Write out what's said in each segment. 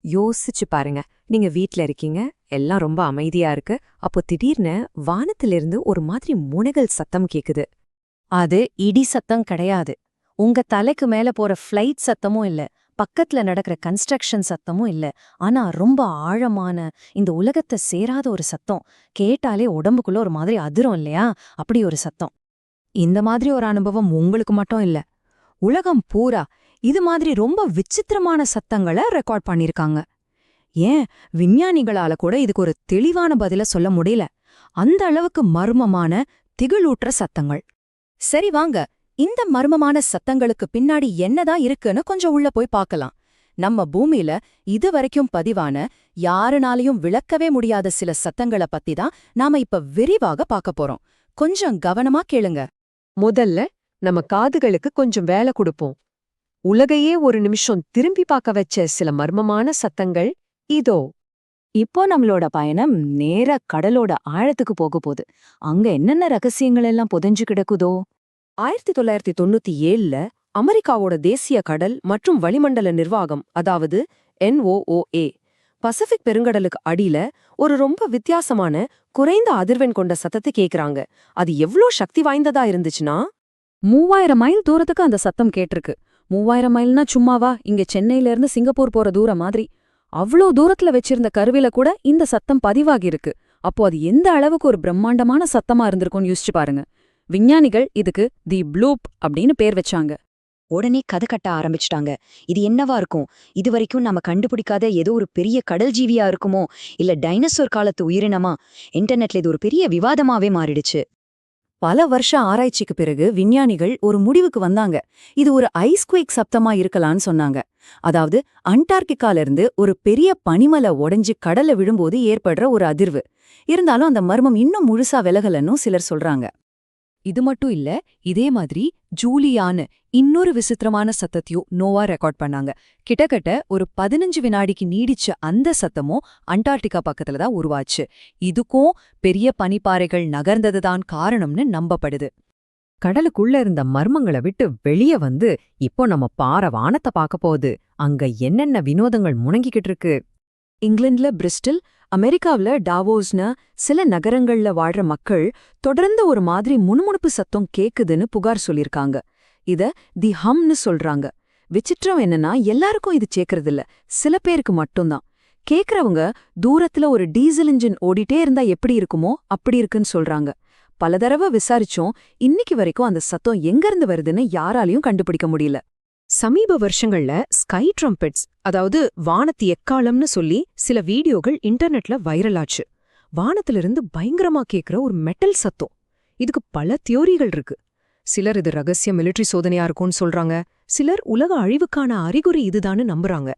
யோசிச்சு பாருங்க. நீங்க வீட்ல இருக்கீங்க, எல்லாம் ரொம்ப அமைதியா இருக்கு. அப்போ திடீர்னு வானத்திலிருந்து ஒரு மாதிரி முனகல் சத்தம் கேக்குது. அது இடி சத்தம் கிடையாது. உங்க தலைக்கு மேல போற ஃப்ளைட் சத்தமும் இல்ல. பக்கத்துல நடக்கிற கன்ஸ்ட்ரக்ஷன் சத்தமும் இல்ல. ஆனா ரொம்ப ஆழமான, இந்த உலகத்தை சேராத ஒரு சத்தம். கேட்டாலே உடம்புக்குள்ள ஒரு மாதிரி அதிரும் இல்லையா? அப்படி ஒரு சத்தம். இந்த மாதிரி ஒரு அனுபவம் உங்களுக்கு மட்டும் இல்ல. உலகம் பூரா இது மாதிரி ரொம்ப விசித்திரமான சத்தங்களை ரெக்கார்ட் பண்ணிருக்காங்க. ஏன் விஞ்ஞானிகளால கூட இதுக்கு ஒரு தெளிவான பதில சொல்ல முடியல. அந்த அளவுக்கு மர்மமான, திகிலூட்டுற சத்தங்கள். சரி வாங்க, இந்த மர்மமான சத்தங்களுக்கு பின்னாடி என்னதான் இருக்குன்னு கொஞ்சம் உள்ள போய் பார்க்கலாம். நம்ம பூமியில இதுவரைக்கும் பதிவான, யாருனாலையும் விளக்கவே முடியாத சில சத்தங்கள பத்தி தான் நாம இப்ப விரிவாக பார்க்க போறோம். கொஞ்சம் கவனமா கேளுங்க. முதல்ல நம்ம காதுகளுக்கு கொஞ்சம் வேலை கொடுப்போம். உலகையே ஒரு நிமிஷம் திரும்பி பார்க்க வச்ச சில மர்மமான சத்தங்கள் இதோ. இப்போ நம்மளோட பயணம் நேரா கடலோட ஆழத்துக்கு போக போகுது. அங்க என்னென்ன ரகசியங்கள் எல்லாம் புதைஞ்சு கிடக்குதோ? 1997ல அமெரிக்காவோட தேசிய கடல் மற்றும் வளிமண்டல நிர்வாகம், அதாவது NOAA, பசிபிக் பெருங்கடலுக்கு அடியில ஒரு ரொம்ப வித்தியாசமான, குறைந்த அதிர்வெண் கொண்ட சத்தத்தை கேக்குறாங்க. அது எவ்ளோ சக்தி வாய்ந்ததா இருந்துச்சுன்னா, 3000 மைல் தூரத்துக்கு அந்த சத்தம் கேட்டிருக்கு. 3000 மைல்னா சும்மாவா? இங்க சென்னையில இருந்து சிங்கப்பூர் போற தூரம் மாதிரி. அவ்ளோ தூரத்துல வச்சிருந்த கருவில கூட இந்த சத்தம் பதிவாகியிருக்கு. அப்போ அது எந்த அளவுக்கு ஒரு பிரம்மாண்டமான சத்தமா இருந்திருக்கும்னு யோசிச்சு பாருங்க. விஞ்ஞானிகள் இதுக்கு தி ப்ளூப் அப்படின்னு பேர் வச்சாங்க. உடனே கதை கட்ட ஆரம்பிச்சிட்டாங்க. இது என்னவா இருக்கும்? இதுவரைக்கும் நம்ம கண்டுபிடிக்காத ஏதோ ஒரு பெரிய கடல் ஜீவியா இருக்குமோ, இல்ல டைனோசர் காலத்து உயிரினமா? இன்டர்நெட்ல இது ஒரு பெரிய விவாதமாவே மாறிடுச்சு. பல வருஷ ஆராய்ச்சிக்கு பிறகு விஞ்ஞானிகள் ஒரு முடிவுக்கு வந்தாங்க. இது ஒரு ஐஸ்குவேக் சப்தமா இருக்கலாம்னு சொன்னாங்க. அதாவது அண்டார்டிகால இருந்து ஒரு பெரிய பனிமலை உடைஞ்சு கடல்ல விழும்போது ஏற்படுற ஒரு அதிர்வு. இருந்தாலும் அந்த மர்மம் இன்னும் முழுசா விலகலன்னு சிலர் சொல்றாங்க. இது மட்டும் இல்ல, இதே மாதிரி ஜூலியான்னு இன்னொரு விசித்திரமான சத்தத்தையும் நோவா ரெக்கார்ட் பண்ணாங்க. கிட்டத்தட்ட ஒரு 15 வினாடிக்கு நீடிச்ச அந்த சத்தமும் அண்டார்டிகா பக்கத்துல தான் உருவாச்சு. இதுக்கும் பெரிய பனிப்பாறைகள் நகர்ந்ததுதான் காரணம்னு நம்பப்படுது. கடலுக்குள்ள இருந்த மர்மங்களை விட்டு வெளியே வந்து இப்போ நம்ம பாறை வானத்தை பார்க்க போகுது. அங்க என்னென்ன வினோதங்கள் முணங்கிக்கிட்டு இருக்கு. இங்கிலாந்துல பிரிஸ்டல், அமெரிக்காவுல டாவோஸ்னு சில நகரங்கள்ல வாழ்ற மக்கள் தொடர்ந்து ஒரு மாதிரி முணுமுணுப்பு சத்தம் கேக்குதுன்னு புகார் சொல்லிருக்காங்க. இத தி ஹம்னு சொல்றாங்க. விசித்திரம் என்னன்னா, எல்லாருக்கும் இது கேக்குறதில்ல, சில பேருக்கு மட்டும்தான். கேக்குறவங்க தூரத்துல ஒரு டீசல் இன்ஜின் ஓடிட்டே இருந்தா எப்படி இருக்குமோ அப்படி இருக்குன்னு சொல்றாங்க. பல தடவை விசாரிச்சோம், இன்னைக்கு வரைக்கும் அந்த சத்தம் எங்கிருந்து வருதுன்னு யாராலையும் கண்டுபிடிக்க முடியல. சமீப வருஷங்கள்ல ஸ்கை ட்ரம்பெட்ஸ், அதாவது வானத்து எக்காலம்னு சொல்லி சில வீடியோகள் இன்டர்நெட்ல வைரல் ஆச்சு. வானத்திலிருந்து பயங்கரமா கேக்குற ஒரு மெட்டல் சத்தம். இதுக்கு பல தியோரிகள் இருக்கு. சிலர் இது ரகசிய மிலிட்டரி சோதனையா இருக்கும்னு சொல்றாங்க. சிலர் உலக அழிவுக்கான அறிகுறி இதுதான்னு நம்புறாங்க.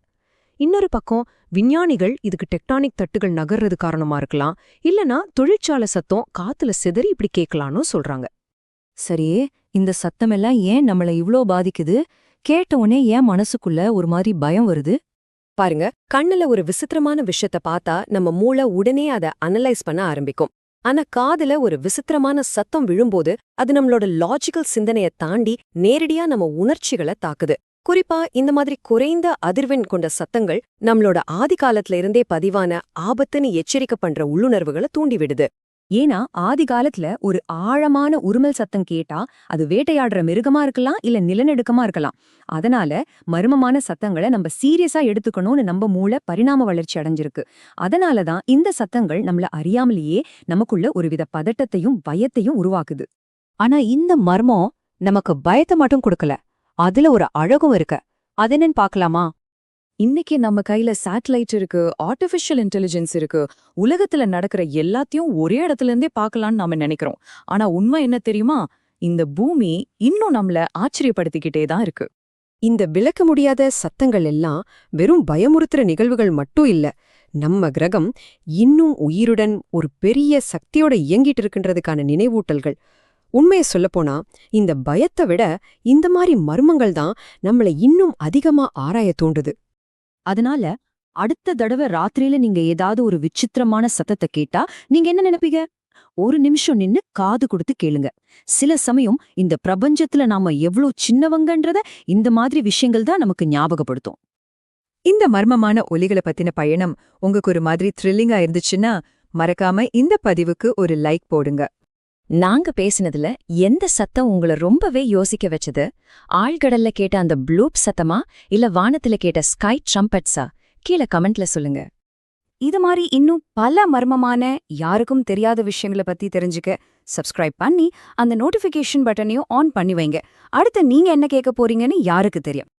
இன்னொரு பக்கம் விஞ்ஞானிகள் இதுக்கு டெக்டானிக் தட்டுகள் நகர்றது காரணமா இருக்கலாம், இல்லனா தொழிற்சாலை சத்தம் காத்துல சிதறி இப்படி கேட்கலான்னு சொல்றாங்க. சரி, இந்த சத்தமெல்லாம் ஏன் நம்மள இவ்ளோ பாதிக்குது? கேட்ட உடனே ஏன் மனசுக்குள்ள ஒரு மாதிரி பயம் வருது? பாருங்க, கண்ணுல ஒரு விசித்திரமான விஷயத்த பார்த்தா நம்ம மூளை உடனே அதை அனலைஸ் பண்ண ஆரம்பிக்கும். ஆனா காதுல ஒரு விசித்திரமான சத்தம் விழும்போது அது நம்மளோட லாஜிக்கல் சிந்தனைய தாண்டி நேரடியா நம்ம உணர்ச்சிகளை தாக்குது. குறிப்பா இந்த மாதிரி குறைந்த அதிர்வெண் கொண்ட சத்தங்கள் நம்மளோட ஆதி காலத்துல இருந்தே பதிவான ஆபத்துன்னு எச்சரிக்கை பண்ற உள்ளுணர்வுகளை தூண்டிவிடுது. ஏன்னா ஆதி காலத்துல ஒரு ஆழமான உருமல் சத்தம் கேட்டா அது வேட்டையாடுற மிருகமா இருக்கலாம், இல்ல நிலநடுக்கமா இருக்கலாம். அதனால மர்மமான சத்தங்களை நம்ம சீரியஸா எடுத்துக்கணும்னு நம்ம மூளை பரிணாம வளர்ச்சி அடைஞ்சிருக்கு. அதனாலதான் இந்த சத்தங்கள் நம்மள அறியாமலேயே நமக்குள்ள ஒருவித பதட்டத்தையும் பயத்தையும் உருவாக்குது. ஆனா இந்த மர்மம் நமக்கு பயத்தை மட்டும் கொடுக்கல, அதுல ஒரு அழகும் இருக்கு. அது என்னன்னு பாக்கலாமா? இன்னைக்கு நம்ம கையில சேட்டலைட் இருக்கு, ஆர்டிஃபிஷியல் இன்டெலிஜென்ஸ் இருக்கு. உலகத்துல நடக்கிற எல்லாத்தையும் ஒரே இடத்துல இருந்தே பார்க்கலாம்னு நாம நினைக்கிறோம். ஆனா உண்மை என்ன தெரியுமா? இந்த பூமி இன்னும் நம்மள ஆச்சரியப்படுத்திக்கிட்டே தான் இருக்கு. இந்த விளக்க முடியாத சத்தங்கள் எல்லாம் வெறும் பயமுறுத்துற நிகழ்வுகள் மட்டும் இல்ல. நம்ம கிரகம் இன்னும் உயிருடன் ஒரு பெரிய சக்தியோட இயங்கிட்டு இருக்கின்றதுக்கான நினைவூட்டல்கள். உண்மையை சொல்லப்போனா இந்த பயத்தை விட இந்த மாதிரி மர்மங்கள் தான் நம்மளை இன்னும் அதிகமா ஆராய தூண்டுது. அதனால அடுத்த தடவை ராத்திரியில நீங்க ஏதாவது ஒரு விசித்திரமான சத்தத்தை கேட்டா நீங்க என்ன நினைப்பீங்க? ஒரு நிமிஷம் நின்னு காது கொடுத்து கேளுங்க. சில சமயம் இந்த பிரபஞ்சத்துல நாம எவ்ளோ சின்னவங்கன்றத இந்த மாதிரி விஷயங்கள் தான் நமக்கு ஞாபகப்படுத்தும். இந்த மர்மமான ஒலிகளை பத்தின பயணம் உங்களுக்கு ஒரு மாதிரி த்ரில்லிங்கா இருந்துச்சுன்னா மறக்காம இந்த பதிவுக்கு ஒரு லைக் போடுங்க. நாங்க பேசினதுல எந்த சத்தம் உங்கள ரொம்பவே யோசிக்க வச்சது? ஆழ்கடல்ல கேட்ட அந்த ப்ளூப் சத்தமா இல்ல வானத்துல கேட்ட ஸ்கை ட்ரம்பட்ஸா? கீழே கமெண்ட்ல சொல்லுங்க. இது மாதிரி இன்னும் பல மர்மமான யாருக்கும் தெரியாத விஷயங்களை பத்தி தெரிஞ்சுக்க சப்ஸ்கிரைப் பண்ணி அந்த நோட்டிஃபிகேஷன் பட்டனையும் ஆன் பண்ணி வைங்க. அடுத்து நீங்க என்ன கேட்க போறீங்கன்னு யாருக்கு தெரியும்?